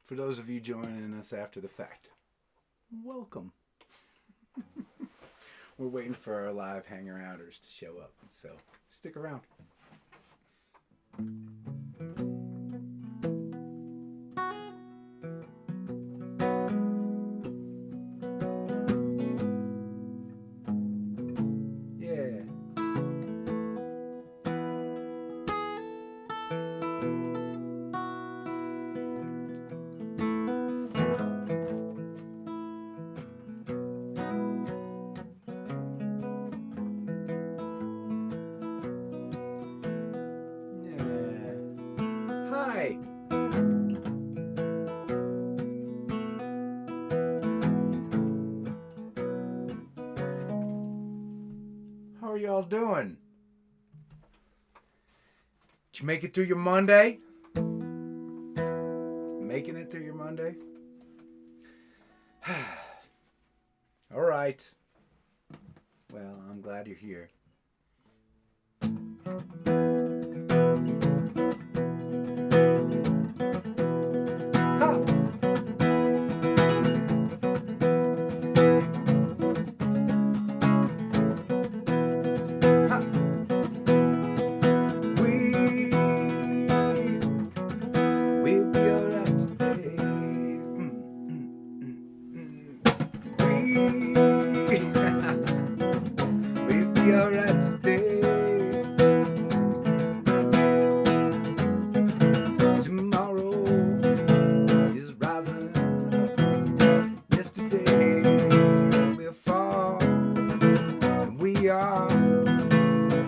For those of you joining us after the fact, welcome. We're waiting for our live hanger-outers to show up, so stick around. How are y'all doing? Did you make it through your Monday? Making it through your Monday? All right. Well, I'm glad you're here.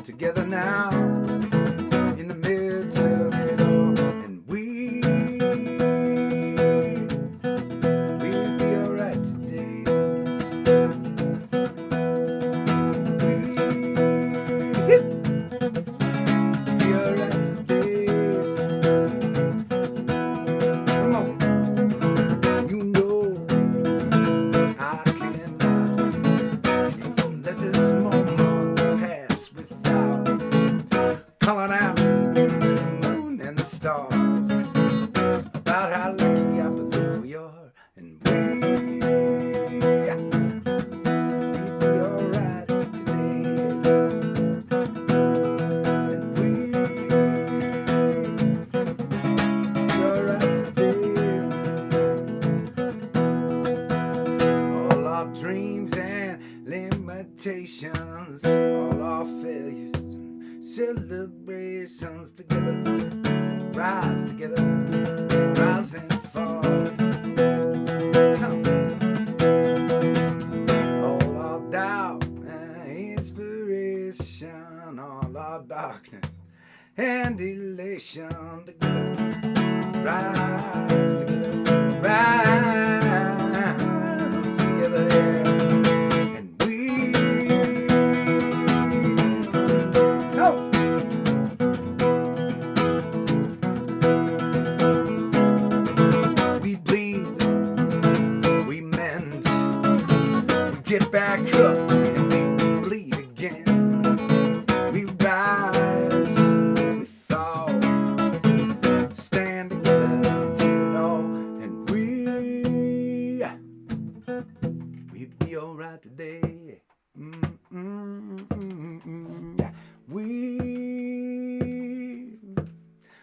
Together now, in the midst of it all, and we'll be alright today. We'll be alright today. Come on, you know I cannot let this moment pass without calling out the moon and the stars about how lucky I believe we are, and we'll be alright today, and we'll be alright today. All our dreams and limitations, all our failures, celebrations together, rise together, rise and fall. All our doubt and inspiration, all our darkness and elation together, rise together, rise together. Get back up and we bleed again. We rise, we fall, stand together through it all, and we'll be alright today.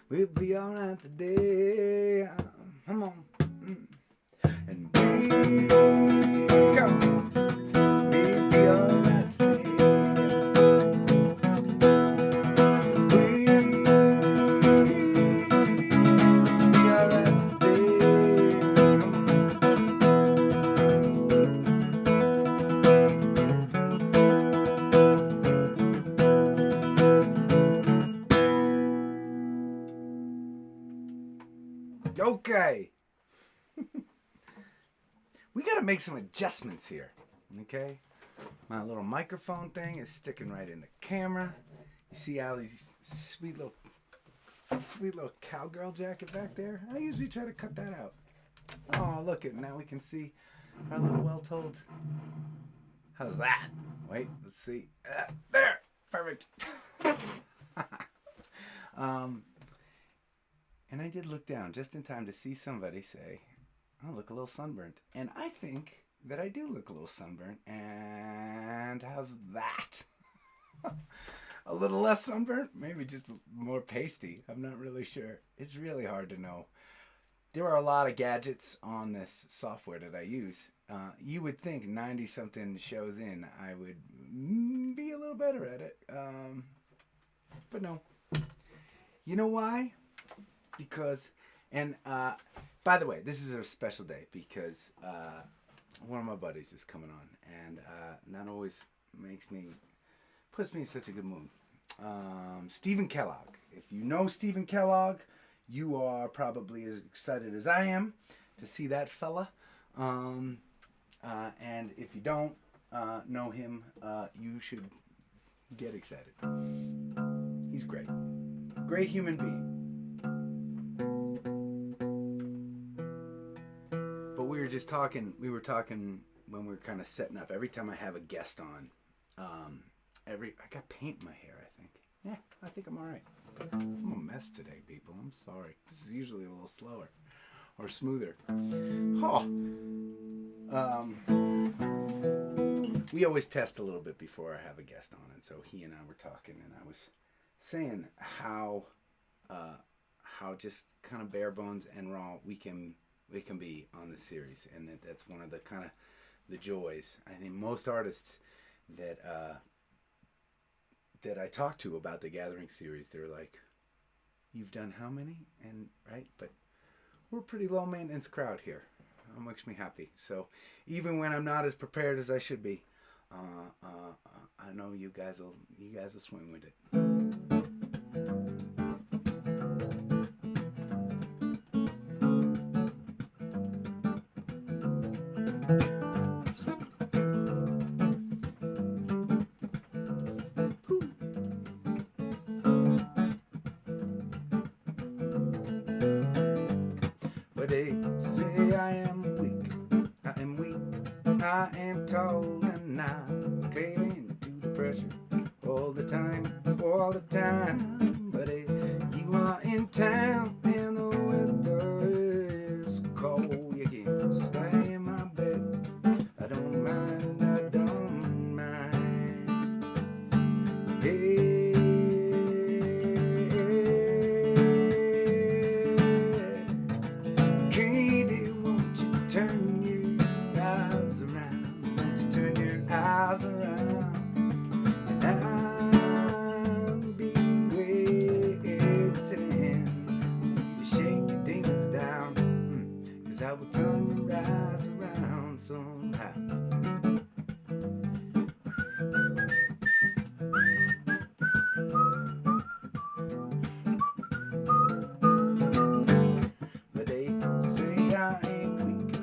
We'll be alright today. Come on. And we go. Okay. We got to make some adjustments here. Okay? My little microphone thing is sticking right in the camera. You see how these sweet little cowgirl jacket back there? I usually try to cut that out. Oh, look it. Now we can see our little well-told. How's that? Wait, let's see. There. Perfect. And I did look down just in time to see somebody say, I look a little sunburnt. And I think that I do look a little sunburnt. And how's that? A little less sunburnt? Maybe just more pasty. I'm not really sure. It's really hard to know. There are a lot of gadgets on this software that I use. You would think 90-something shows in, I would be a little better at it. But no. You know why? Because, and by the way, this is a special day because one of my buddies is coming on. And that always puts me in such a good mood. STEPHEN Kellogg. If you know STEPHEN Kellogg, you are probably as excited as I am to see that fella. And if you don't know him, you should get excited. He's great. Great human being. But we were talking when we were kind of setting up. Every time I have a guest on, I got paint in my hair, I think. Yeah, I think I'm all right. I'm a mess today, people. I'm sorry. This is usually a little slower or smoother. We always test a little bit before I have a guest on, and so he and I were talking, and I was saying how just kind of bare bones and raw we can be on the series, and that's one of the kind of the joys. I think most artists that I talk to about the Gathering series, they're like, "You've done how many?" And right, but we're a pretty low maintenance crowd here. It makes me happy. So even when I'm not as prepared as I should be, I know you guys will swing with it. But they say I am weak, I am tall and I cave into the pressure all the time. But you are in town and the weather is cold. You can stay in my bed. I don't mind. Hey, Katie, won't you turn your eyes around? Won't you turn your eyes around? And I'll be waiting to shake your demons down. 'Cause I will turn your eyes around somehow. But they say I am weak,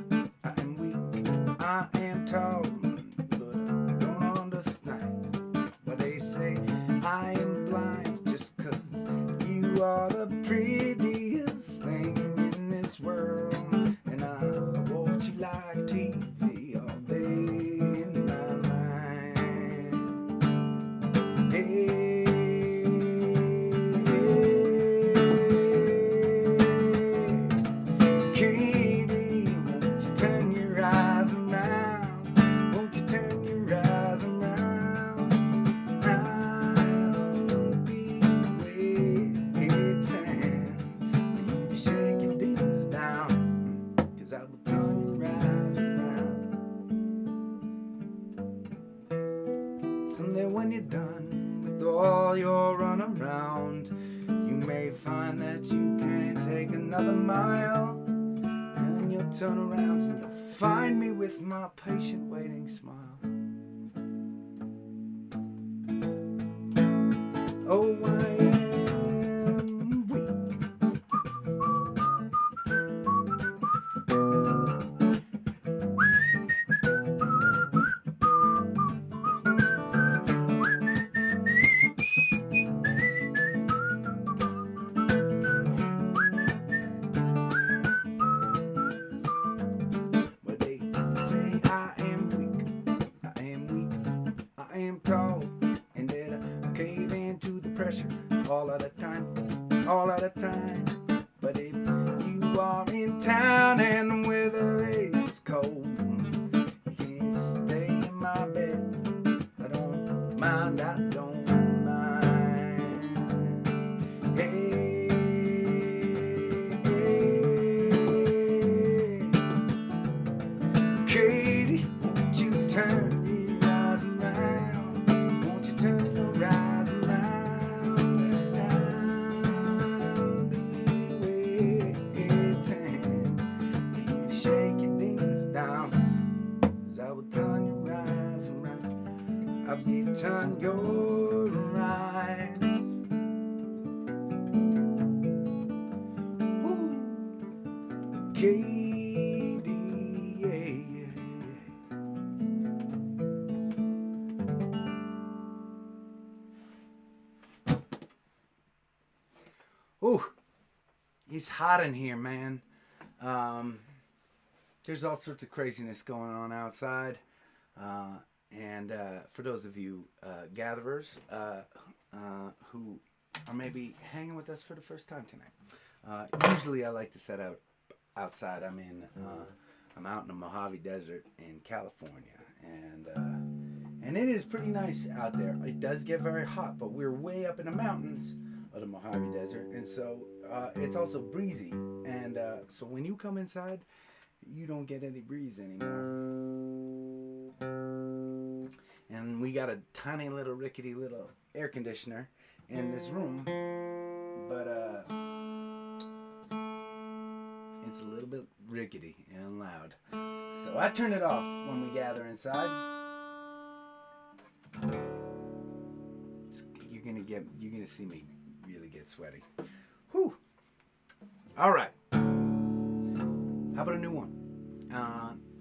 I am tall, but I don't understand. But they say I am blind just 'cause you are the prettiest thing in this world. And I watch you like TV all day in my mind. Hey, Katie, won't you turn your eyes around? Won't you turn your eyes around? I'll be waiting for you to shake your demons down. 'Cause I will turn your eyes around. Someday when you're done with all your run around, you may find that you can't take another mile. And you'll turn around and you'll find me with my patient waiting smile. Oh, I am weak. But they say I am weak, I am tall, and that I cave into the pressure all of the time. But you are in town and the weather is cold. You can't stay in my bed. I don't mind, I don't mind. Hey, hey. Katie, won't you turn your eyes around? Won't you turn your eyes around and down the way time for you to shake your dings down? 'Cause I will turn your eyes around. I'll be turn your eyes. Ooh, Katie, yeah, yeah. Ooh, it's hot in here, man. There's all sorts of craziness going on outside. And for those of you gatherers who are maybe hanging with us for the first time tonight, usually I like to set out outside. I'm out in the Mojave Desert in California, and it is pretty nice out there. It does get very hot, but we're way up in the mountains of the Mojave Desert, and so it's also breezy. And so when you come inside, you don't get any breeze anymore. And we got a tiny little rickety little air conditioner in this room, but it's a little bit rickety and loud. So I turn it off when we gather inside. You're gonna see me really get sweaty. Whew. All right. How about a new one?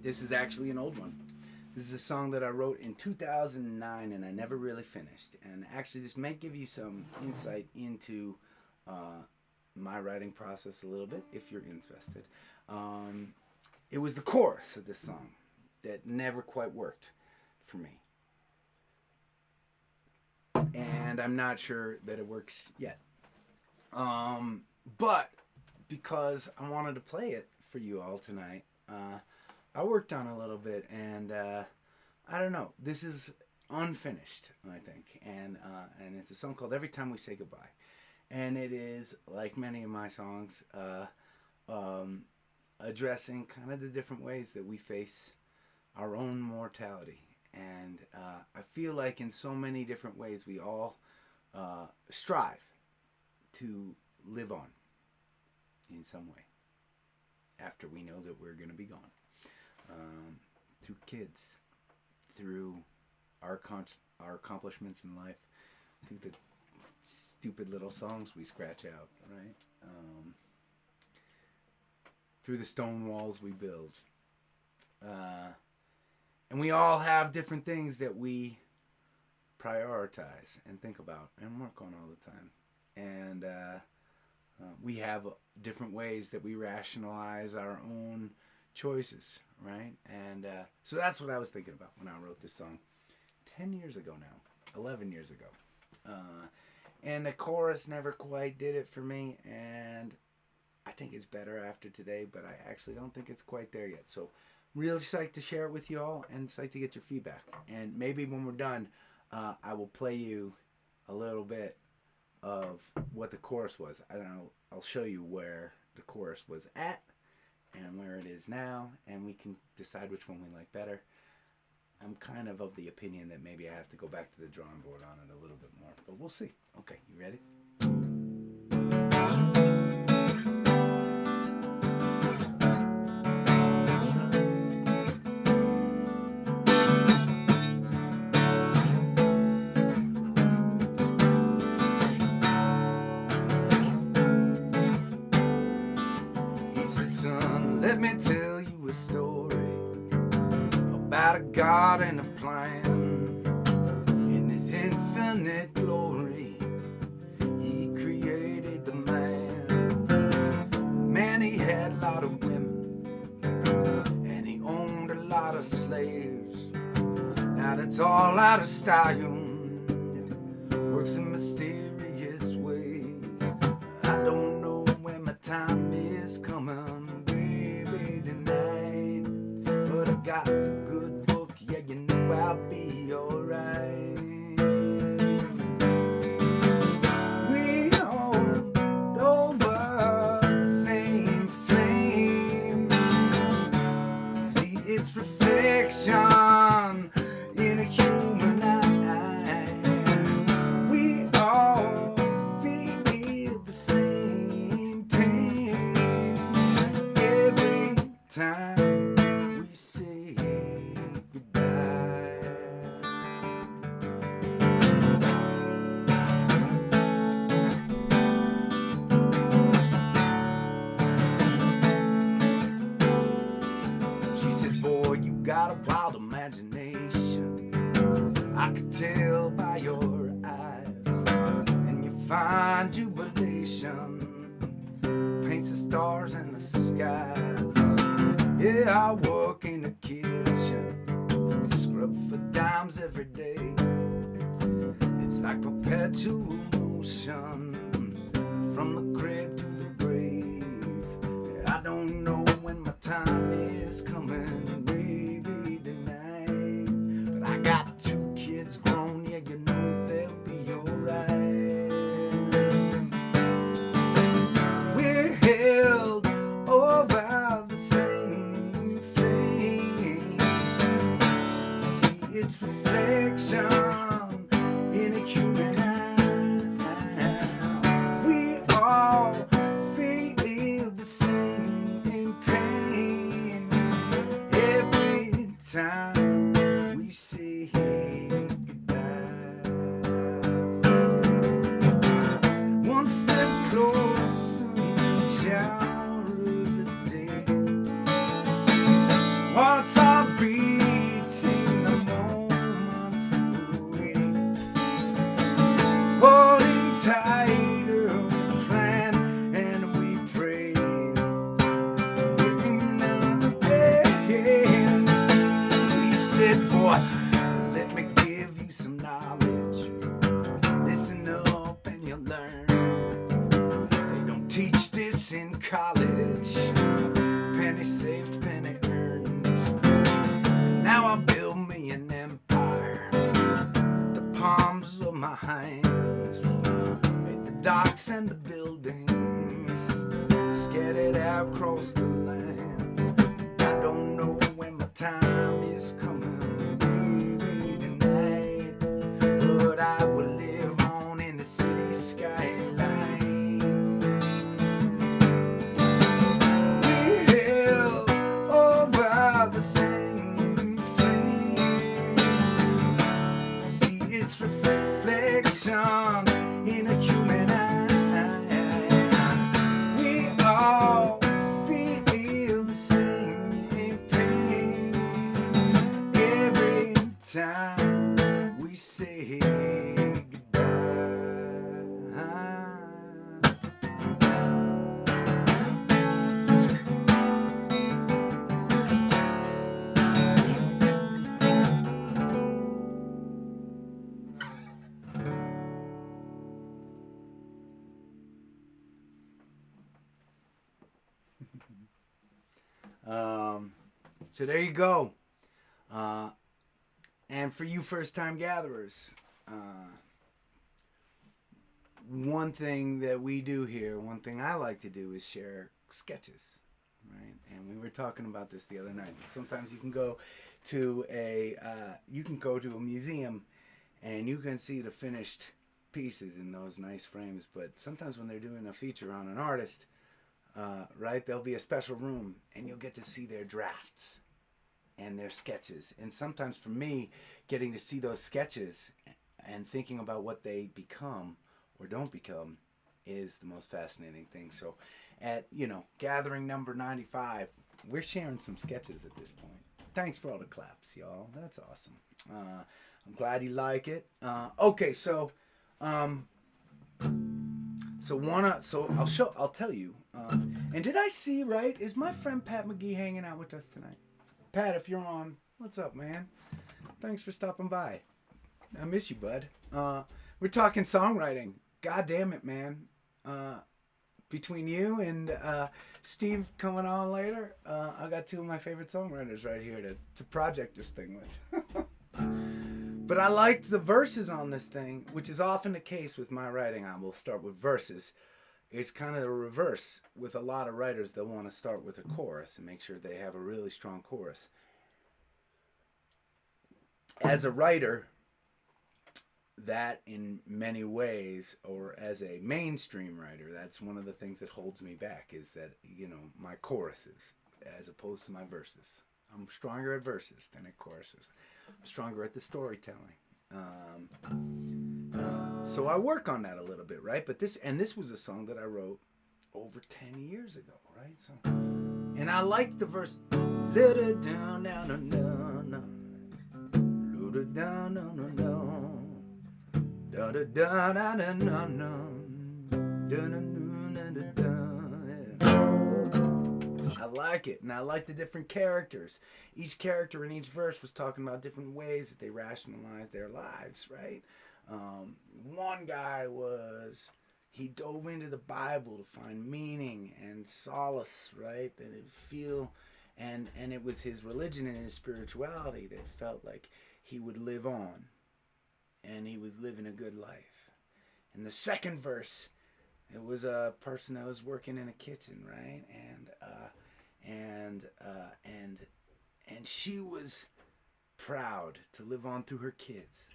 This is actually an old one. This is a song that I wrote in 2009 and I never really finished. And actually this might give you some insight into my writing process a little bit if you're interested. It was the chorus of this song that never quite worked for me. And I'm not sure that it works yet. But because I wanted to play it for you all tonight, I worked on it a little bit, and I don't know. This is unfinished, I think, and it's a song called "Every Time We Say Goodbye," and it is, like many of my songs, addressing kind of the different ways that we face our own mortality. And I feel like in so many different ways we all strive to live on in some way after we know that we're going to be gone. Through kids, through our accomplishments in life, through the stupid little songs we scratch out, right? Through the stone walls we build. And we all have different things that we prioritize and think about and work on all the time. And we have different ways that we rationalize our own choices, right? And so that's what I was thinking about when I wrote this song 10 years ago now, 11 years ago. And the chorus never quite did it for me, and I think it's better after today, but I actually don't think it's quite there yet. So really psyched to share it with you all and psyched to get your feedback. And maybe when we're done, I will play you a little bit of what the chorus was. I don't know, I'll show you where the chorus was at and where it is now, and we can decide which one we like better. I'm kind of the opinion that maybe I have to go back to the drawing board on it a little bit more, but we'll see. Okay, you ready? He said, son, let me tell you a story about a God and a plan. In his infinite glory, he created the man. Man, he had a lot of women, and he owned a lot of slaves. Now that's all out of style, works in mysterious ways. I don't know when my time is. is coming, baby, tonight. But I got a good book, yeah, you know I'll be alright. We hold over the same flame. See its reflection in a human eye. We all feel the same pain every time we say goodbye. She said, boy, you got a wild imagination. I could tell by your eyes. And you find jubilation paints the stars in the skies. Yeah, I work in the kitchen, scrub for dimes every day. It's like perpetual motion from the crib to the grave. I don't know when my time is coming, maybe tonight. But I got 2 kids grown, yeah, you know they'll be alright. We're held over the same flame. See its reflection in a human eye. We all feel the same pain every time we say goodbye. One step closer, each hour of the day. Hearts are beating the moments away. Holding tighter, we plan and we pray. Waiting on the day. We said, boy, let me give you some knowledge. Listen up and you'll learn. They don't teach this in college. Penny saved, penny earned. Now I build me an empire with the palms of my hands. Made the docks and the buildings scattered out across the land. I don't know when my time is coming, baby, tonight. But I will live on in the city skyline. We held over the same flame. See its reflection in a human eye. We all feel the same pain every time we say goodbye. So there you go. And for you first-time gatherers, one thing that we do here, one thing I like to do is share sketches, right? And we were talking about this the other night. Sometimes you can go to a museum and you can see the finished pieces in those nice frames, but sometimes when they're doing a feature on an artist, right, there'll be a special room and you'll get to see their drafts and their sketches. And sometimes for me, getting to see those sketches and thinking about what they become or don't become is the most fascinating thing. So at, gathering number 95, we're sharing some sketches at this point. Thanks for all the claps, y'all. That's awesome. I'm glad you like it. Okay, so I'll tell you. And did I see right? Is my friend Pat McGee hanging out with us tonight? Pat, if you're on, what's up, man? Thanks for stopping by. I miss you, bud. We're talking songwriting. God damn it, man. Between you and Steve coming on later. I got two of my favorite songwriters right here to project this thing with. But I liked the verses on this thing, which is often the case with my writing. I will start with verses. It's kind of the reverse with a lot of writers. They'll want to start with a chorus and make sure they have a really strong chorus. As a writer, that in many ways, or as a mainstream writer, that's one of the things that holds me back, is that, my choruses as opposed to my verses. I'm stronger at verses than at choruses. I'm stronger at the storytelling. So I work on that a little bit, right? But this was a song that I wrote over 10 years ago, right? So, and I liked the verse. I like it, and I like the different characters. Each character in each verse was talking about different ways that they rationalize their lives, right? One guy he dove into the Bible to find meaning and solace, right? That it feel, and it was his religion and his spirituality that felt like he would live on, and he was living a good life. In the second verse, it was a person that was working in a kitchen, right? And she was proud to live on through her kids.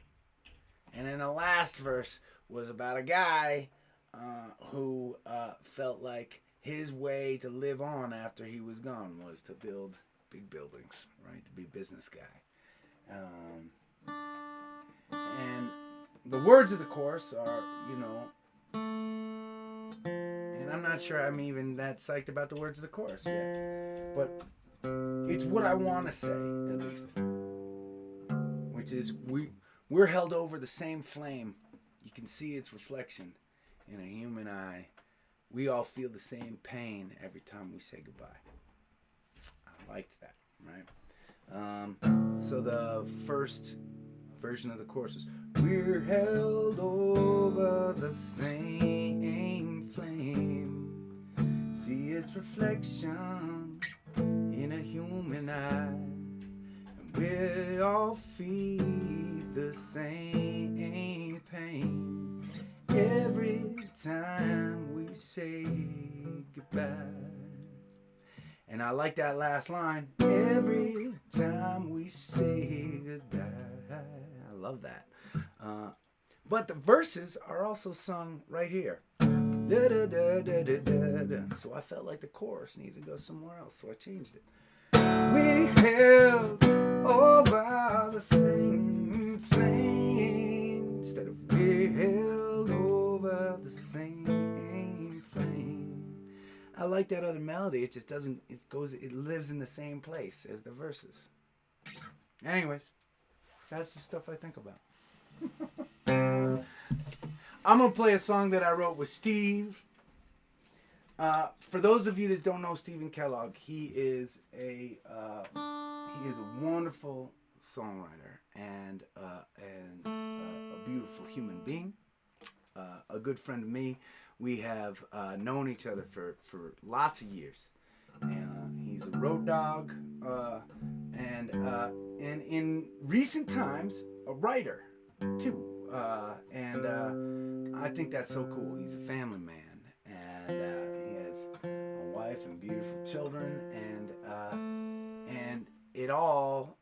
And then the last verse was about a guy who felt like his way to live on after he was gone was to build big buildings, right? To be a business guy. And the words of the chorus are, and I'm not sure I'm even that psyched about the words of the chorus yet, but it's what I want to say, at least, which is we're held over the same flame. You can see its reflection in a human eye. We all feel the same pain every time we say goodbye. I liked that, right? So the first version of the chorus is, we're held over the same flame. See its reflection in a human eye. And we all feel the same pain every time we say goodbye. And I like that last line, every time we say goodbye. I love that. But the verses are also sung right here. Da, da, da, da, da, da, da. So I felt like the chorus needed to go somewhere else, so I changed it. We held over the same flame instead of we held over the same flame. I like that other melody. It just doesn't. It lives in the same place as the verses. Anyways, that's the stuff I think about. I'm gonna play a song that I wrote with Steve. For those of you that don't know Stephen Kellogg, he is a wonderful songwriter and a beautiful human being, a good friend of me. We have known each other for lots of years. And he's a road dog, and in recent times a writer too. I think that's so cool. He's a family man, and he has a wife and beautiful children, and it all,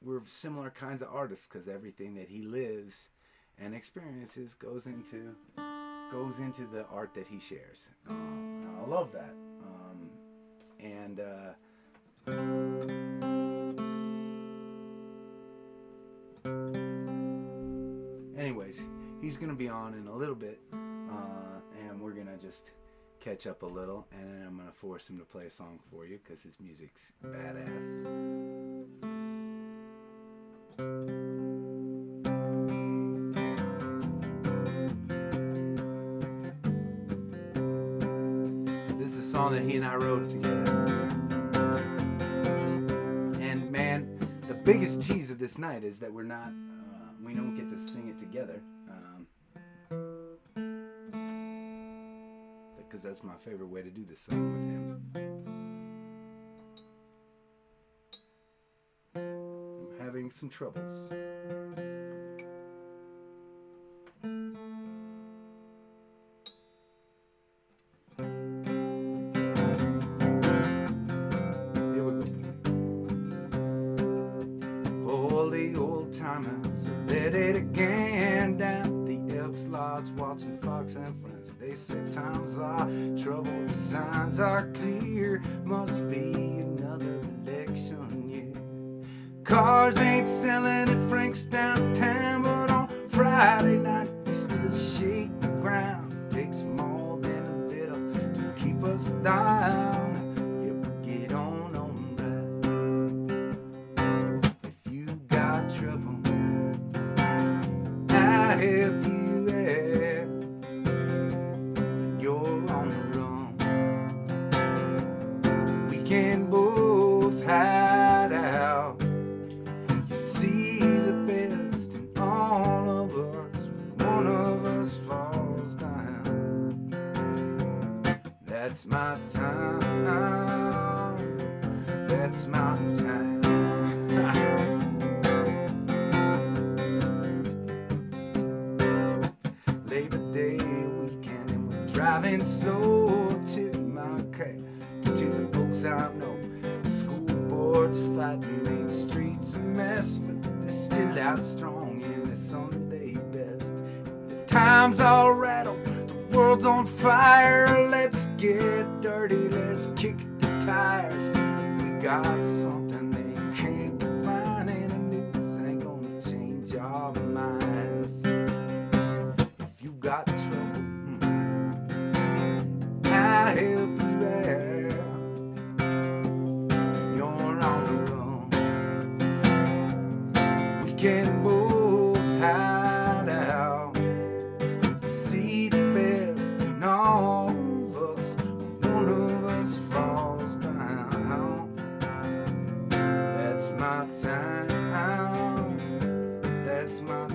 we're similar kinds of artists because everything that he lives and experiences goes into the art that he shares. I love that. Anyways, he's gonna be on in a little bit, and we're gonna just catch up a little, and then I'm gonna force him to play a song for you because his music's badass. This is a song that he and I wrote together. And man, the biggest tease of this night is that we don't get to sing it together. because that's my favorite way to do this song with him. I'm having some troubles. Watching Fox and Friends, they say times are troubled, the signs are clear, must be another election year. Cars ain't selling at Frank's downtown, but on Friday night we still shake the ground. Takes more than a little to keep us down. Yep, get on that. If you got trouble, I help you. That's my time. That's my time. Labor Day weekend and we're driving slow to my cab. To the folks I know, the school boards fighting, Main Street's a mess, but they're still out strong in the Sunday best. The time's all rattled. World's on fire, let's get dirty, let's kick the tires. We got something they can't define, and the news ain't gonna change our minds. If you got trouble, I help you out. You're on the run. We can both hide out. See the best in all of us. One of us falls down. That's my time. That's my time.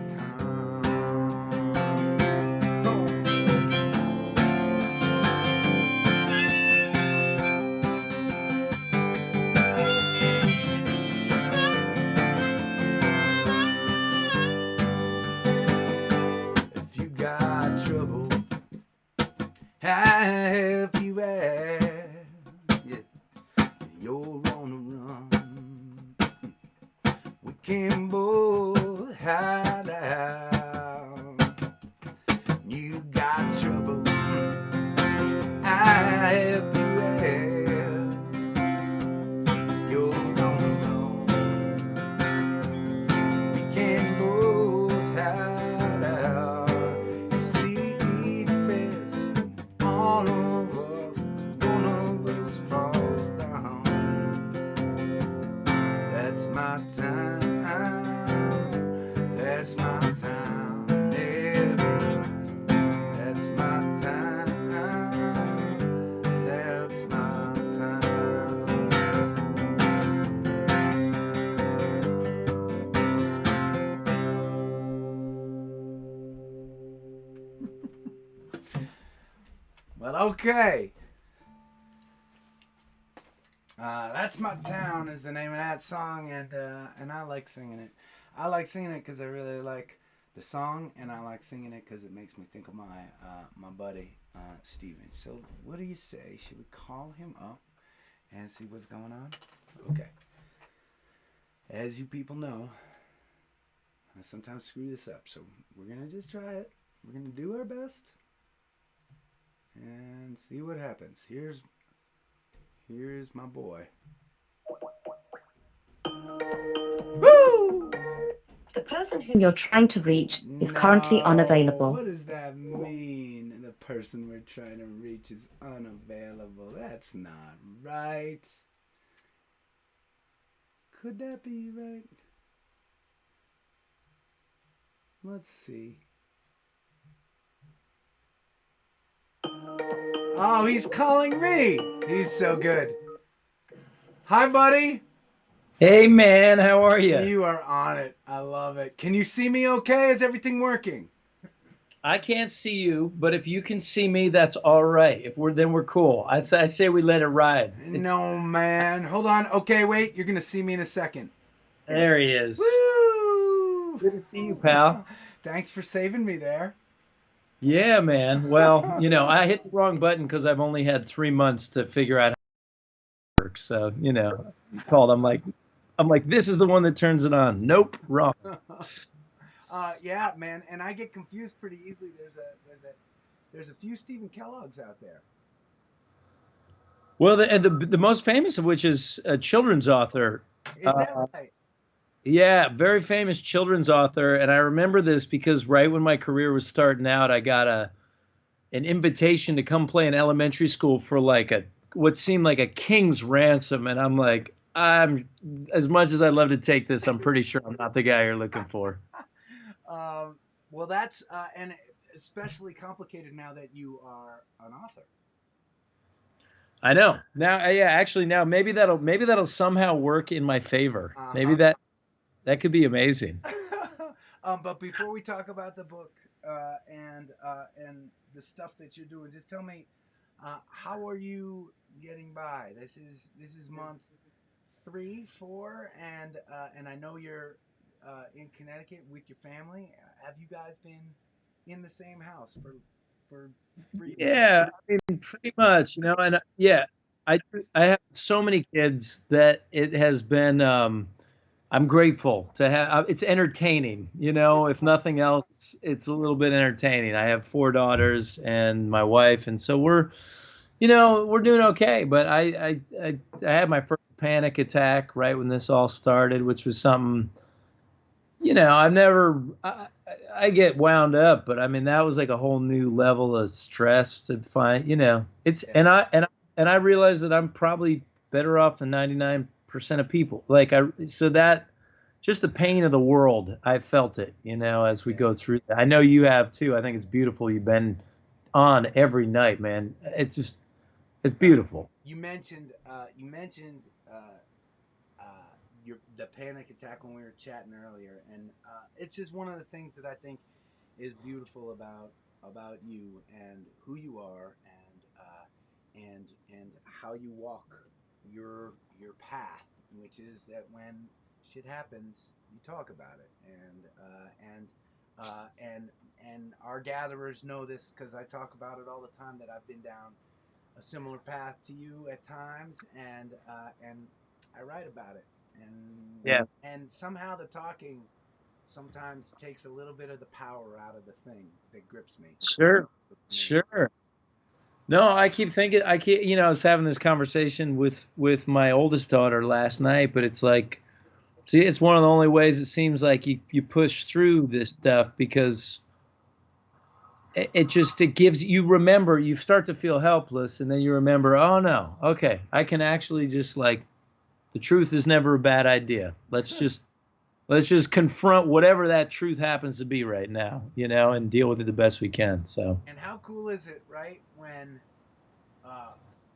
If you got trouble, I help you out. Yeah, you're on the run. We can both hide out. You got trouble, I help you out. You're on the run. We can both hide out. You see the best in all of us. One of us falls down. That's my time. That's my time. Yeah. That's my time. That's my time. Well, okay. That's My Town is the name of that song, and I like singing it. I like singing it because I really like the song, and I like singing it because it makes me think of my buddy Stephen. So, what do you say? Should we call him up and see what's going on? Okay. As you people know, I sometimes screw this up, so we're gonna just try it. We're gonna do our best and see what happens. Here's my boy. Woo! The person whom you're trying to reach is currently unavailable. What does that mean? The person we're trying to reach is unavailable. That's not right. Could that be right? Let's see. Oh, he's calling me. He's so good. Hi, buddy. Hey, man. How are you? You are on it. I love it. Can you see me okay? Is everything working? I can't see you, but if you can see me, that's all right. If we're then we're cool. I say we let it ride. It's No, man. Hold on. Okay, wait. You're gonna see me in a second. there he is. It's Woo! good to see you, pal. Thanks for saving me there. Yeah, man. Well, I hit the wrong button because I've only had 3 months to figure out how it works. So, you called. I'm like, this is the one that turns it on. Nope, wrong. Yeah, man. And I get confused pretty easily. There's a few Stephen Kellogg's out there. Well, the most famous of which is a children's author. Is that right? Yeah, very famous children's author, and I remember this because right when my career was starting out, I got an invitation to come play in elementary school for like what seemed like a king's ransom, and I'm like, I'm as much as I'd love to take this, I'm pretty sure I'm not the guy you're looking for. Well, that's and especially complicated now that you are an author. I know. Now, yeah, actually, now maybe that'll somehow work in my favor. Maybe Uh-huh. that could be amazing. But before we talk about the book and the stuff that you're doing, just tell me how are you getting by? This is month 3, 4, and I know you're in Connecticut with your family. Have you guys been in the same house for 3 months? Yeah, I mean, pretty much, and yeah, I have so many kids that it has been. I'm grateful to have. It's entertaining, If nothing else, it's a little bit entertaining. I have 4 daughters and my wife, and so we're doing okay. But I had my first panic attack right when this all started, which was something. I've never. I get wound up, but I mean that was like a whole new level of stress to find. It's Yeah. and I realized that I'm probably better off than 99% of people. So that just the pain of the world, I felt it. As we Yeah. go through that. I know you have too. I think it's beautiful. You've been on every night, man. It's Now, beautiful. you mentioned uh, the panic attack when we were chatting earlier, and it's just one of the things that I think is beautiful about you and who you are, and how you walk your path, which is that when shit happens, you talk about it, and our gatherers know this because I talk about it all the time that I've been down a similar path to you at times, and I write about it, Yeah. and somehow the talking sometimes takes a little bit of the power out of the thing that grips me. Sure. With me. Sure. No, I keep thinking. I was having this conversation with my oldest daughter last night, but it's like, see, it's one of the only ways it seems like you push through this stuff because it gives you start to feel helpless, and then you remember, oh no, okay, I can actually just like the truth is never a bad idea. Let's just confront whatever that truth happens to be right now, and deal with it the best we can. So And how cool is it, right, uh,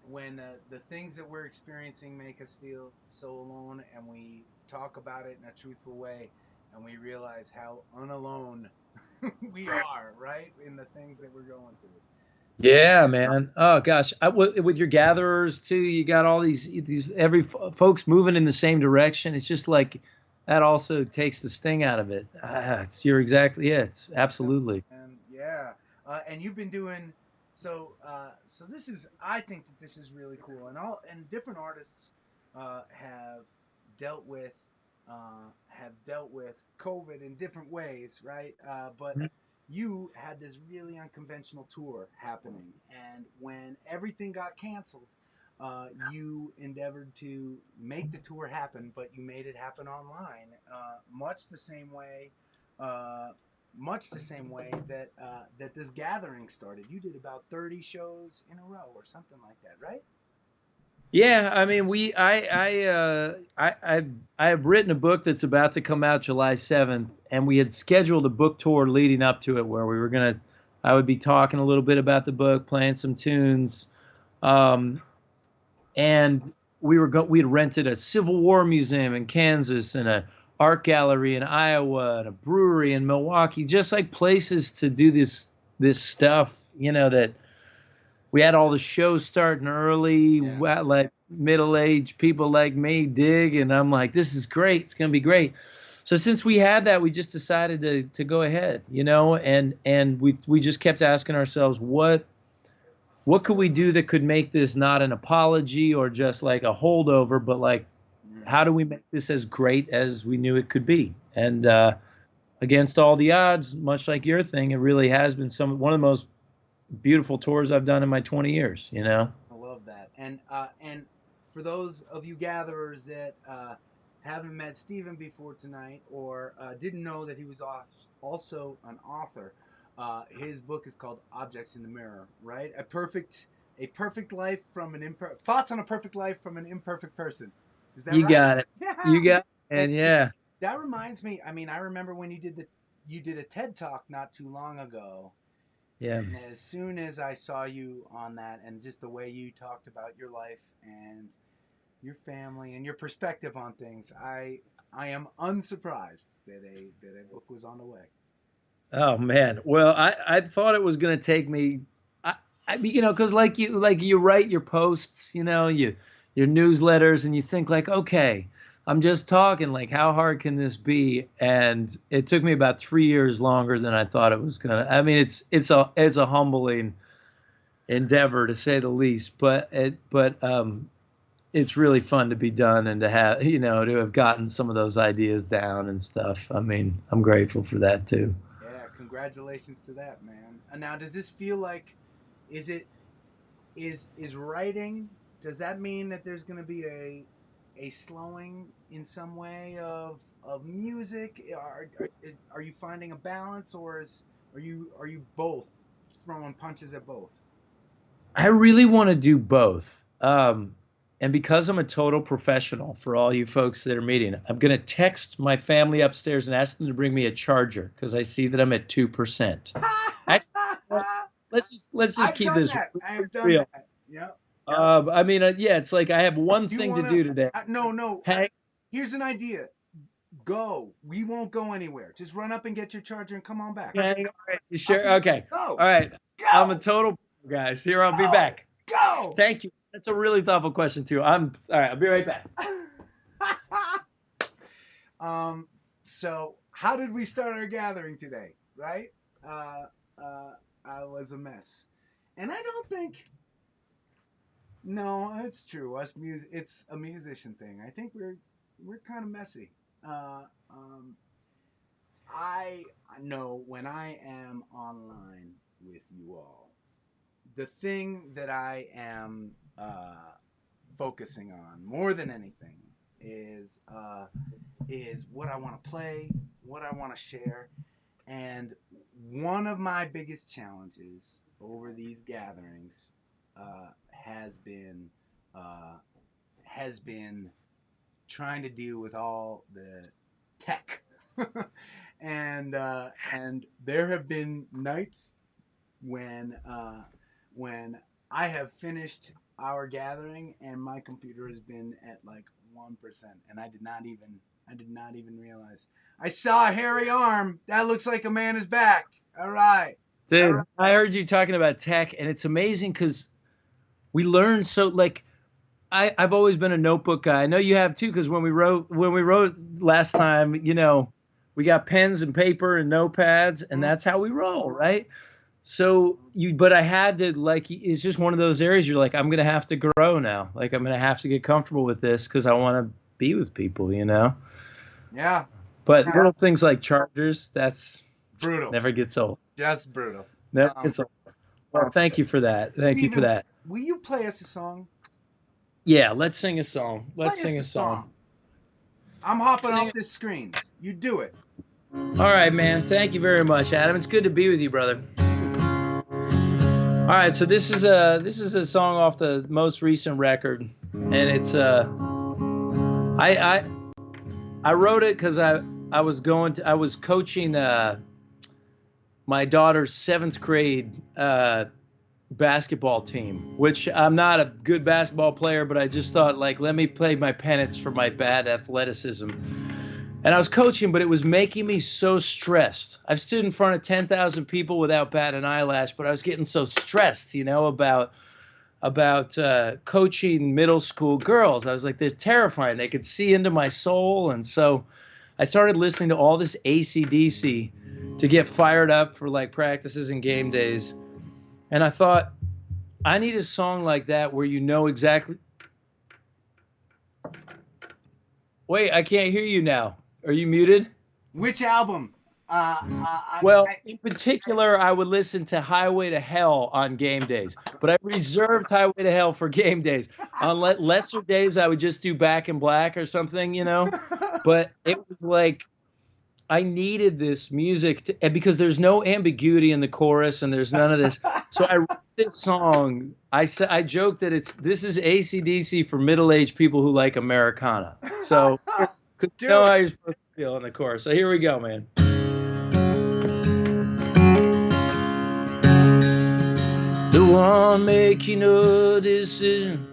when the things that we're experiencing make us feel so alone, and we talk about it in a truthful way, and we realize how unalone we are, right, in the things that we're going through. yeah, man. Oh gosh, with your gatherers too, you got all these folks moving in the same direction. It's just like that also takes the sting out of it. You're exactly, yeah, it's absolutely. And yeah, and you've been doing so. So this is, I think that this is really cool, and different artists have dealt with COVID in different ways, right? But you had this really unconventional tour happening, and when everything got canceled, you endeavored to make the tour happen, but you made it happen online, much the same way. Uh, Much the same way that this gathering started. You did about 30 shows in a row or something like that, right? Yeah, I mean, I have written a book that's about to come out July 7th, and we had scheduled a book tour leading up to it where I would be talking a little bit about the book, playing some tunes, um, and we had rented a Civil War museum in Kansas and a art gallery in Iowa and a brewery in Milwaukee, just like places to do this this stuff, you know, that we had all the shows starting early, Yeah. like middle-aged people like me dig, and I'm like, this is great. It's gonna be great. So since we had that, we just decided to go ahead, you know, and we just kept asking ourselves, what could we do that could make this not an apology or just like a holdover, but like, how do we make this as great as we knew it could be? And against all the odds, much like your thing, it really has been one of the most beautiful tours I've done in my 20 years, you know? I love that. And for those of you gatherers that haven't met Stephen before tonight or didn't know that he was also an author, his book is called Objects in the Mirror, right? A perfect life from an thoughts on a perfect life from an imperfect person. Is that You right? got it. Yeah. You got it. And Yeah. that reminds me. I mean, I remember when you did a TED talk not too long ago. Yeah. And as soon as I saw you on that, and just the way you talked about your life and your family and your perspective on things, I am unsurprised that a book was on the way. Oh man. Well, I thought it was going to take me, you know, because like you write your posts, you know, your newsletters, and you think like, okay, I'm just talking. Like, how hard can this be? And it took me about 3 years longer than I thought it was gonna. I mean, it's a humbling endeavor to say the least, but it's really fun to be done and to have, you know, to have gotten some of those ideas down and stuff. I mean, I'm grateful for that too. Yeah, congratulations to that, man. And now, does this feel like, is writing? Does that mean that there's going to be a slowing in some way of music? Are you finding a balance, or are you both throwing punches at both? I really want to do both. And because I'm a total professional, for all you folks that are meeting, I'm going to text my family upstairs and ask them to bring me a charger because I see that I'm at 2%. Let's just keep this I have done real. that. Yeah. I mean, yeah, it's like I have one thing to do today. No. Here's an idea. Go. We won't go anywhere. Just run up and get your charger and come on back. Okay, all right. You sure? Okay. Go. All right. Go. I'm a total guys. Here, I'll be back. Go. Thank you. That's a really thoughtful question too. All right. I'll be right back. So how did we start our gathering today? Right? I was a mess, and I don't think. No, it's true. It's a musician thing. I think we're kind of messy. I know when I am online with you all, the thing that I am focusing on more than anything is what I want to play, what I want to share, and one of my biggest challenges over these gatherings has been trying to deal with all the tech, and there have been nights when I have finished our gathering and my computer has been at like 1%, and I did not even realize. I saw a hairy arm. That looks like a man is back. All right. Dude, I heard you talking about tech, and it's amazing because we learn so like I've always been a notebook guy. I know you have too, because when we wrote last time, you know, we got pens and paper and notepads, and that's how we roll, right? So but I had to, like, it's just one of those areas you're like, I'm gonna have to grow now. Like, I'm gonna have to get comfortable with this because I want to be with people, you know. Yeah. But little things like chargers, that's brutal. Never gets old. Just brutal. Never gets old. Well, thank you for that. Thank you for that. Will you play us a song? Yeah, let's sing a song. Let's sing a song. I'm hopping off this screen. You do it. All right, man. Thank you very much, Adam. It's good to be with you, brother. All right, so this is a song off the most recent record, and it's I wrote it because I was coaching my daughter's 7th grade basketball team, which I'm not a good basketball player, but I just thought, like, let me play my penance for my bad athleticism. And I was coaching, but it was making me so stressed. I've stood in front of 10,000 people without batting an eyelash, but I was getting so stressed, about coaching middle school girls. I was like, they're terrifying. They could see into my soul. And so I started listening to all this AC/DC to get fired up for like practices and game days. And I thought, I need a song like that where you know exactly. Wait, I can't hear you now. Are you muted? Which album? In particular, I would listen to Highway to Hell on game days, but I reserved Highway to Hell for game days. On lesser days, I would just do Back in Black or something, But it was like I needed this music and because there's no ambiguity in the chorus and there's none of this. So I wrote this song. I joke that this is AC/DC for middle-aged people who like Americana. So you know how you're supposed to feel in the chorus. So here we go, man. The one making a decision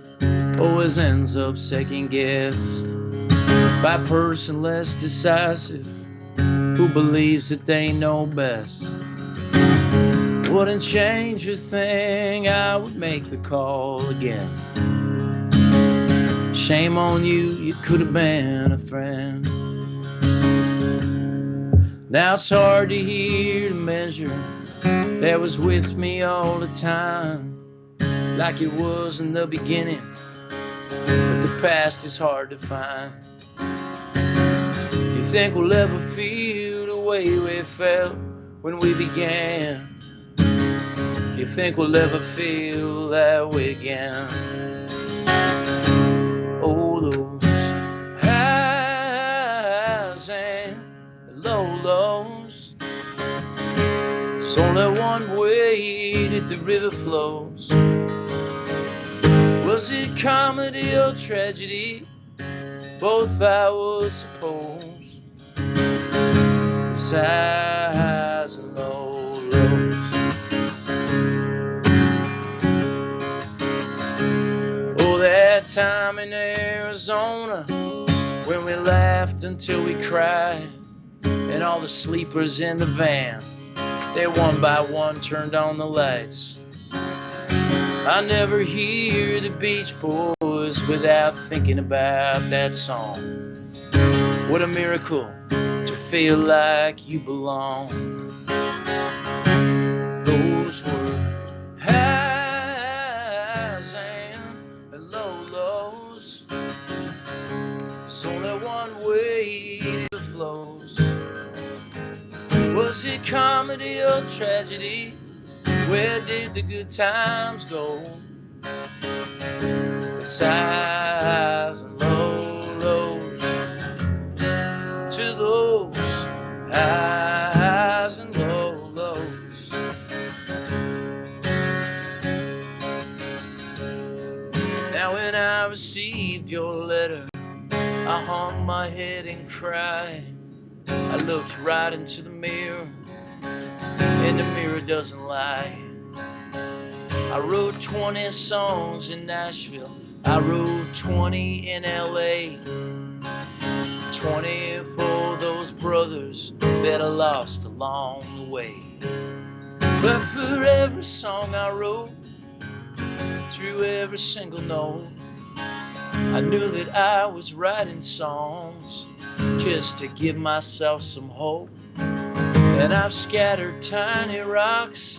always ends up second guessed by a person less decisive who believes that they know best. Wouldn't change a thing, I would make the call again. Shame on you, you could have been a friend. Now it's hard to hear the measure that was with me all the time, like it was in the beginning, but the past is hard to find. Do you think we'll ever feel the way we felt when we began? Do you think we'll ever feel that way again? Oh, those highs and low lows. It's only one way that the river flows. Was it comedy or tragedy? Both I would suppose. It's highs and low lows. Oh, that time in Arizona when we laughed until we cried, and all the sleepers in the van, they one by one turned on the lights. I never hear the Beach Boys without thinking about that song. What a miracle to feel like you belong. Those were highs and low lows. There's only one way it flows. Was it comedy or tragedy? Where did the good times go? It's highs and low lows. To those highs and low lows. Now when I received your letter, I hung my head and cried. I looked right into the mirror, and the mirror doesn't lie. I wrote 20 songs in Nashville. I wrote 20 in LA. 20 for those brothers that I lost along the way. But for every song I wrote, through every single note, I knew that I was writing songs just to give myself some hope. And I've scattered tiny rocks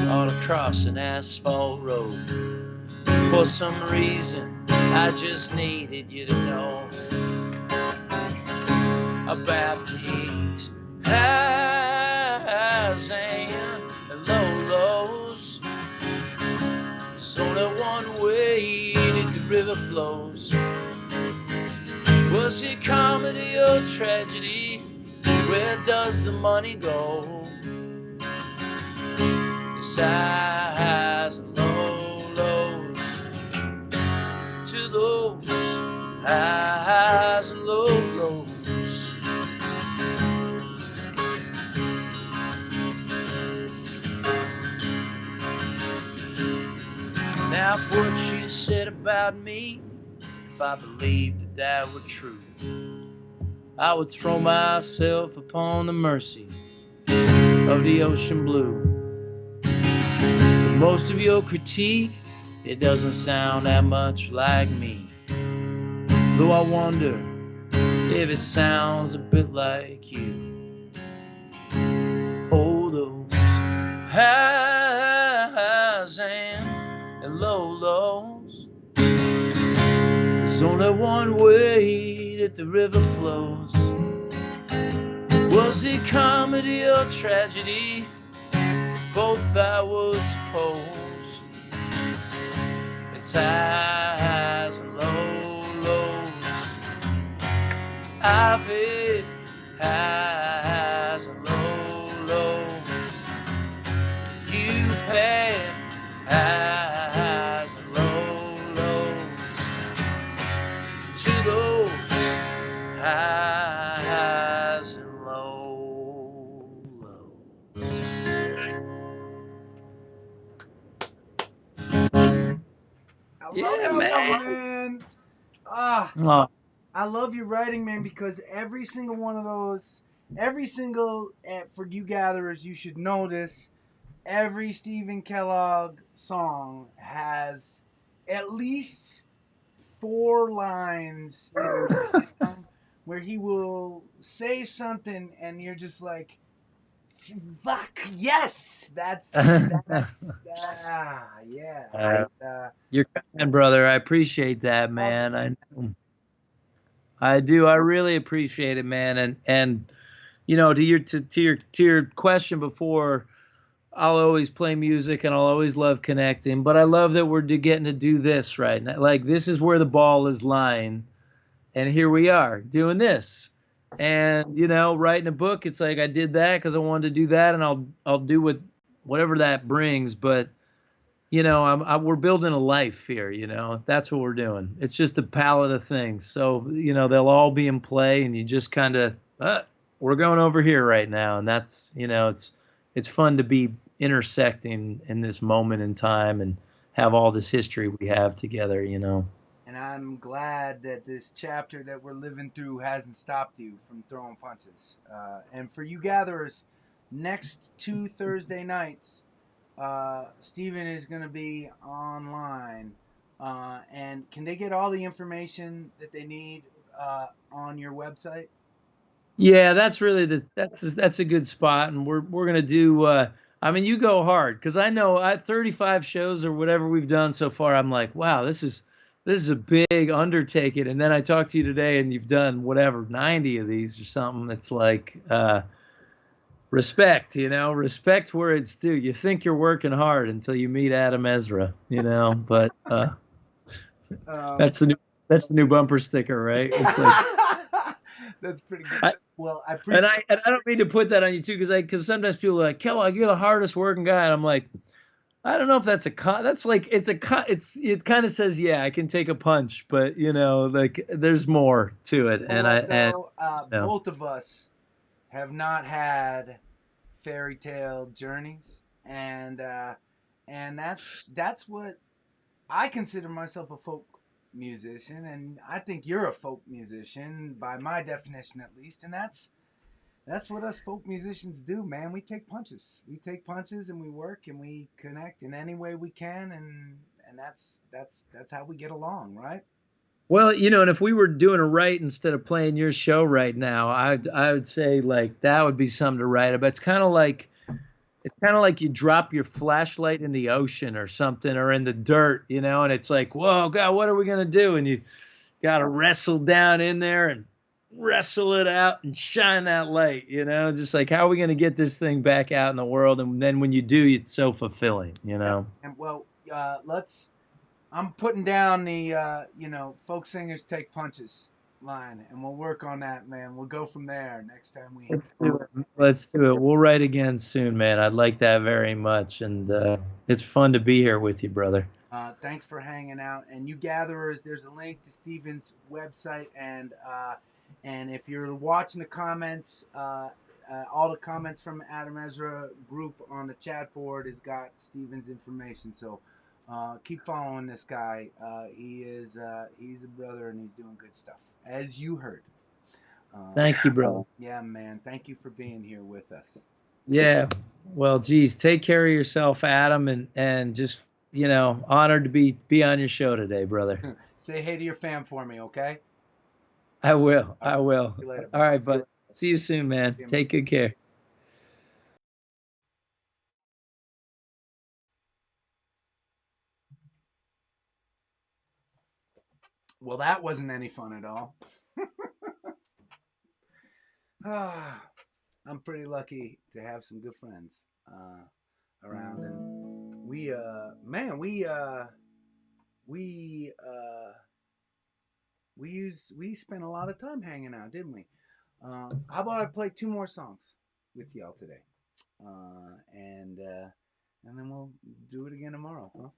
all across an asphalt road. For some reason, I just needed you to know about these highs and low lows. There's only one way that the river flows. Was it comedy or tragedy? Where does the money go? It's highs and low lows. To those highs and low lows. Now if what you said about me, if I believed that were true, I would throw myself upon the mercy of the ocean blue. But most of your critique, it doesn't sound that much like me. Though I wonder if it sounds a bit like you. Oh, those highs and lows. There's only one way that the river flows. Was it comedy or tragedy? Both I would suppose. It's highs and lows. I've hit highs and lows. You've had highs and lows. To those highs and lows. I love Yeah, that one, man. man. Ah, Oh, I love your writing, man, because every single one of those, every single, for you gatherers, you should know this. Every Stephen Kellogg song has at least 4 lines in the song where he will say something and you're just like, fuck, yes, yeah. you're kind, brother. I appreciate that, Love it, man. man. I do. I really appreciate it, man. And you know, to your question before, I'll always play music and I'll always love connecting. But I love that we're getting to do this right now. Like this is where the ball is lying, and here we are doing this. And you know, writing a book, it's like I did that because I wanted to do that, and I'll do whatever that brings. But you know, we're building a life here. You know, that's what we're doing. It's just a palette of things. So you know, they'll all be in play, and you just kind of we're going over here right now, and that's you know, it's fun to be intersecting in this moment in time and have all this history we have together. You know. And I'm glad that this chapter that we're living through hasn't stopped you from throwing punches. And for you gatherers, next 2 Thursday nights, Stephen is going to be online. And can they get all the information that they need on your website? Yeah, that's really that's a good spot, and we're gonna do. I mean, you go hard because I know at 35 shows or whatever we've done so far. I'm like, wow, this is a big undertaking. And then I talked to you today, and you've done whatever 90 of these or something. It's like respect, you know, respect where it's due. You think you're working hard until you meet Adam Ezra, you know. But Um, that's the new that's the new bumper sticker, right? It's like. that's pretty good. I, Well, I And appreciate. I don't mean to put that on you too, because sometimes people are like, Kellogg, you're the hardest working guy, and I'm like, I don't know if that's that's like it kind of says yeah, I can take a punch, but you know, like there's more to it, You know and what though? you know. Both of us have not had fairy tale journeys, and that's what I consider myself a folk musician, and I think you're a folk musician by my definition at least, and that's what us folk musicians do, man. We take punches. We take punches and we work and we connect in any way we can, and that's how we get along, right? Well, you know, and if we were doing a write instead of playing your show right now, I would say like that would be something to write about. It's kind of like you drop your flashlight in the ocean or something or in the dirt, you know, and it's like, whoa, God, what are we gonna do? And you got to wrestle down in there and wrestle it out and shine that light, you know, just like how are we going to get this thing back out in the world? And then when you do, it's so fulfilling, you Yep. know. And well, let's. I'm putting down the folk singers take punches line, and we'll work on that, man. We'll go from there next time we. Let's do it. Let's do it. We'll write again soon, man. I'd like that very much. And it's fun to be here with you, brother. Thanks for hanging out, and you gatherers. There's a link to Steven's website, and if you're watching the comments, all the comments from Adam Ezra group on the chat board has got Steven's information. So keep following this guy. He's a brother, and he's doing good stuff, as you heard. Thank you, brother. Yeah, man. Thank you for being here with us. Yeah. Well, geez, take care of yourself, Adam, and just, honored to be on your show today, brother. Say hey to your fam for me, okay? I will. I will. See you later, All bud. right, bud. See you soon, man. See you, man. Take good care. Well, that wasn't any fun at all. I'm pretty lucky to have some good friends around, and we spent a lot of time hanging out, didn't we? How about I play 2 more songs with y'all today, and then we'll do it again tomorrow, huh?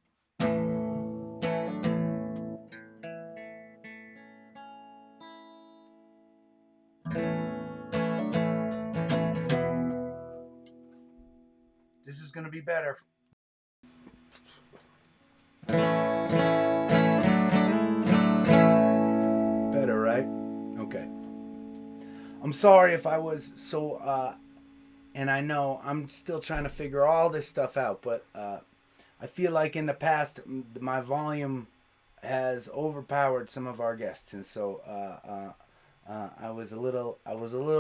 This is gonna be better. Better, right? Okay. I'm sorry if I was so, and I know I'm still trying to figure all this stuff out, but I feel like in the past my volume has overpowered some of our guests, and so I was a little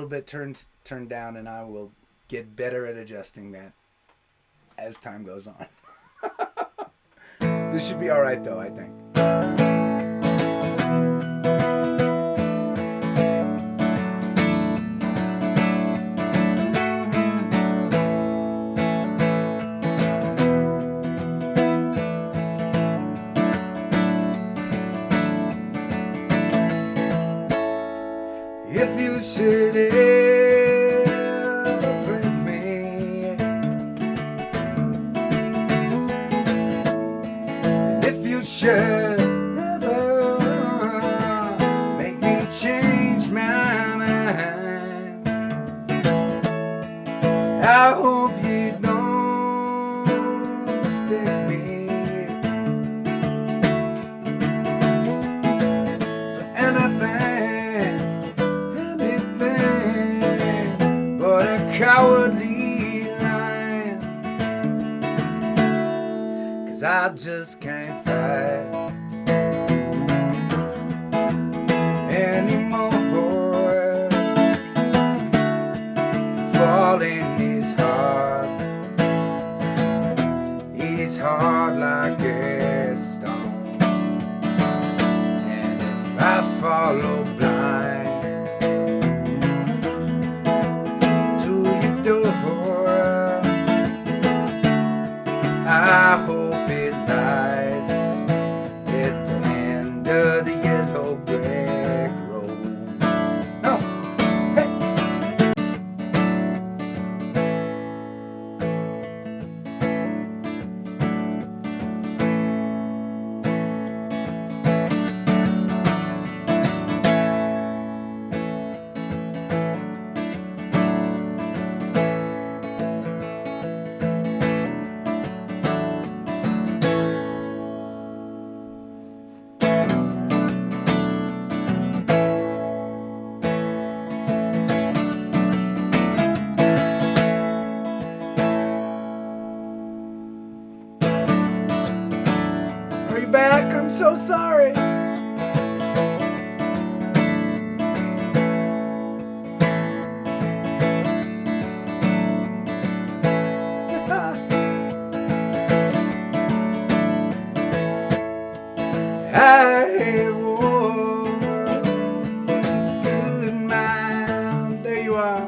bit turned down, and I will get better at adjusting that as time goes on. This should be all right, though, I think. If you should ever break me, and if you should ever make me change my mind, I hope you don't mistake me for anything but a cowardly lion. 'Cause I just can't fight anymore. Falling is hard like a stone. And if I follow blind door, I hope it lies at the end of the yellow brick road. Oh, hey. Are you back? I'm so sorry. I wore good mind. There you are.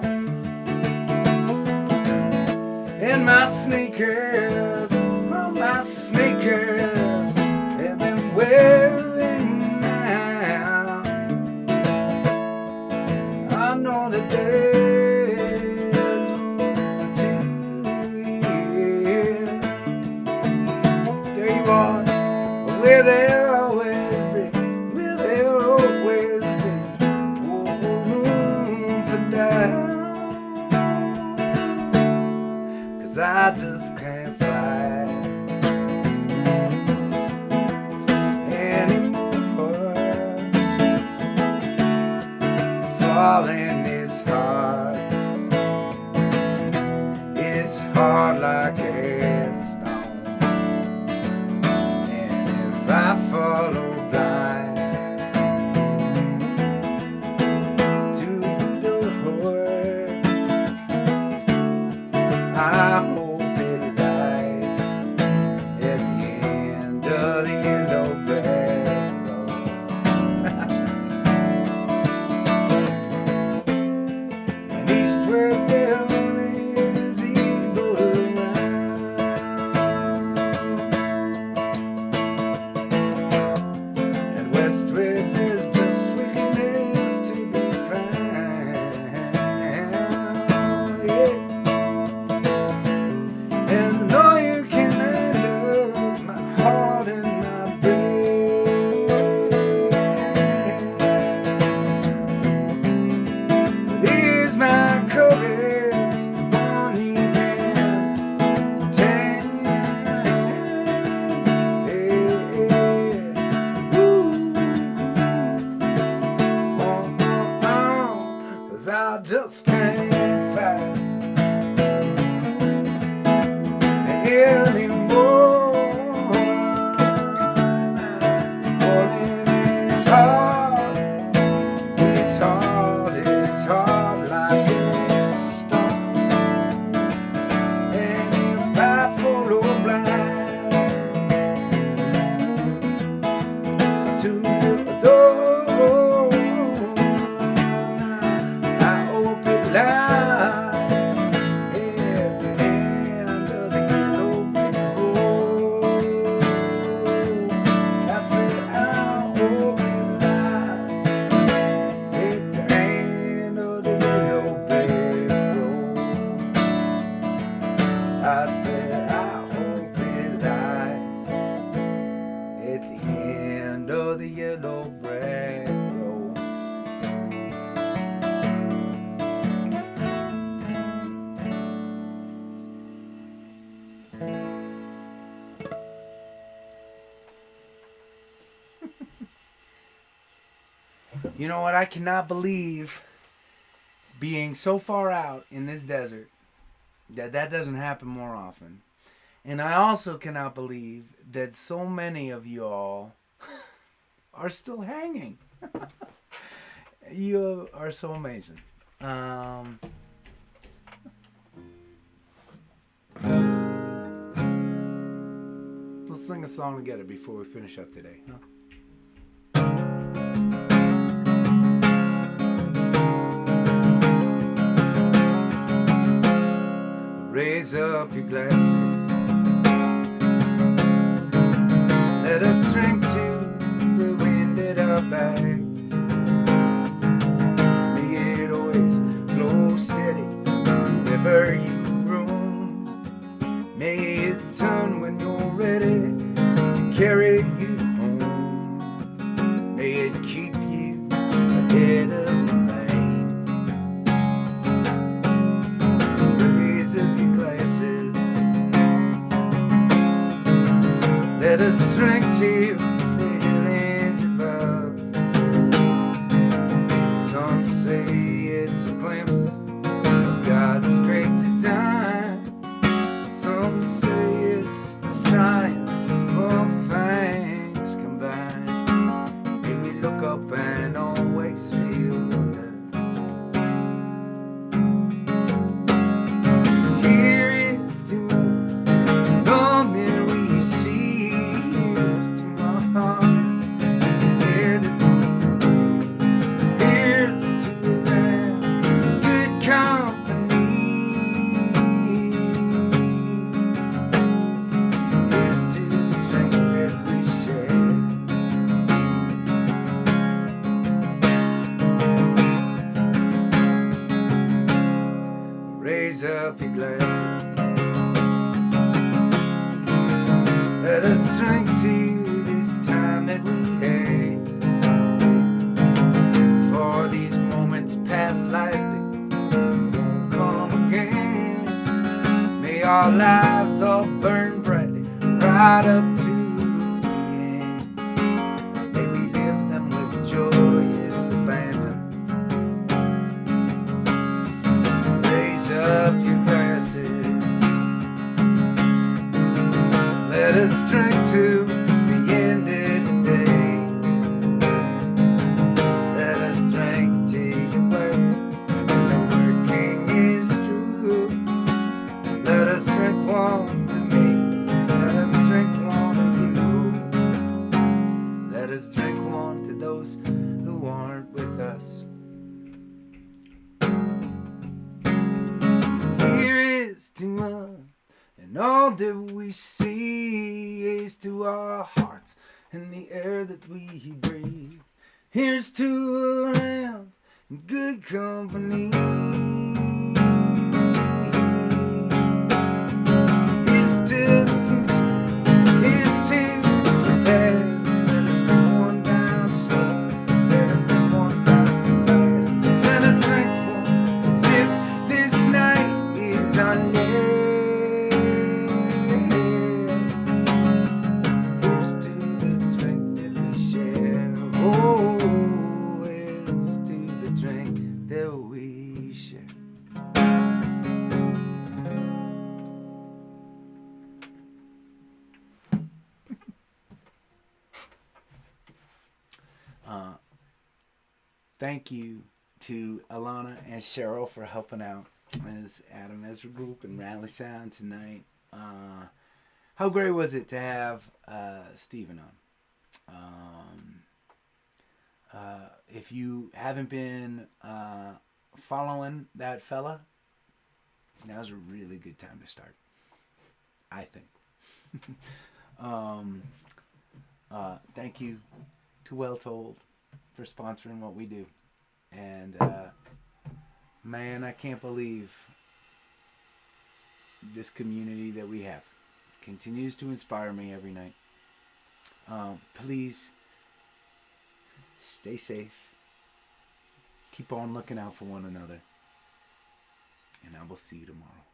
And my sneakers, oh, my sneakers have been wearing out. I know the days for 2 years. There you are, where they'll always be, where they'll always be. Room for doubt. 'Cause I just can't fight anymore. falling is hard like a stone. And if I follow blind to the word, I hope it lies at the end of the yellow brick road. And eastward there is evil around, and westward there's just wickedness to be found. Yeah. And I know you can handle my heart and my brain, but here's my courage, the one you can tame. Yeah. Woo. Oh, 'cause I just can't fight anymore. Falling is hard, it's hard, it's hard like a stone. And if I follow blind to the door, I hope it lies at the end of the yellow brick road. I said I hope it lies at the end of the yellow brick road. I said I hope it lies at the end of the yellow brick road. You know what? I cannot believe being so far out in this desert that doesn't happen more often. And I also cannot believe that so many of you all are still hanging. You are so amazing. Let's sing a song together before we finish up today. Huh? Raise up your glasses. Let us drink to the wind at our backs. May it always blow steady wherever you roam. May it turn when you're ready to carry you home. May it keep you ahead of the rain. Raise up your glasses. Let us drink to the heavens above. Some say it's a glimpse of God's great design. Some say it's the science of all things combined. May we look up and always feel wonder. Here is to us all that we see. Here's to our hearts there to be. Here's to them good company. Here's to the drink that we share. Raise up your glasses. Let us drink to this time that we had. For these moments pass lightly, won't come again. May our lives all burn brightly right up to the end. May we live them with joyous abandon. And all that we see is to our hearts and the air that we breathe. Here's to around good company. Here's to the future. Here's to the past. Let us go on down slow. Let us go on down fast. Let us drink one as if this night is our last. Here's to the drink that we share. Oh, here's to the drink that we share. Thank you to Alana and Cheryl for helping out as Adam Ezra Group and Rally Sound tonight. How great was it to have Stephen on? If you haven't been following that fella, now's a really good time to start, I think. Thank you to Well Told for sponsoring what we do. And man, I can't believe this community that we have continues to inspire me every night. Please stay safe. Keep on looking out for one another. And I will see you tomorrow.